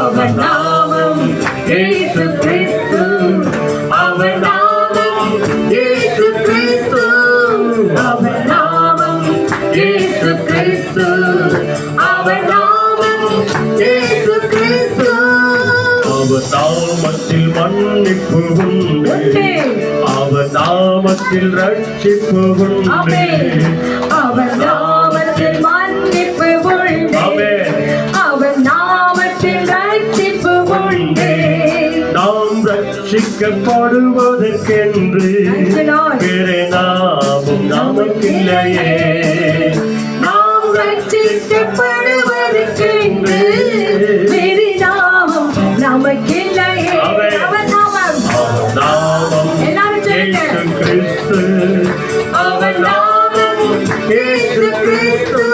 அவர் நாமம் இயேசு கிறிஸ்து, அவர் நாமம் இயேசு கிறிஸ்து, அவர் நாமம் இயேசு கிறிஸ்து, அவர் நாமம் இயேசு கிறிஸ்து. அவர் நாமத்தில் மன்னிப்பு உண்டு, அவர் நாமத்தில் ரட்சிப்பு உண்டு, அவர் நாமத்தில் மன்னிப்பு உண்டு, அவர் நாமத்தில் ரட்சிப்பு உண்டு. நாம் ரட்சிக்கப்படுவதற்கென்று வேறு நாமம் நமக்கில்லையே, நாம் ரட்சிக்கப்படுவதற்கென்று வேறு நாமம் நமக்கில்லையே. அவர் நாமம், நாமம் இயேசு கிறிஸ்து, அவர் நாமம் இயேசு கிறிஸ்து,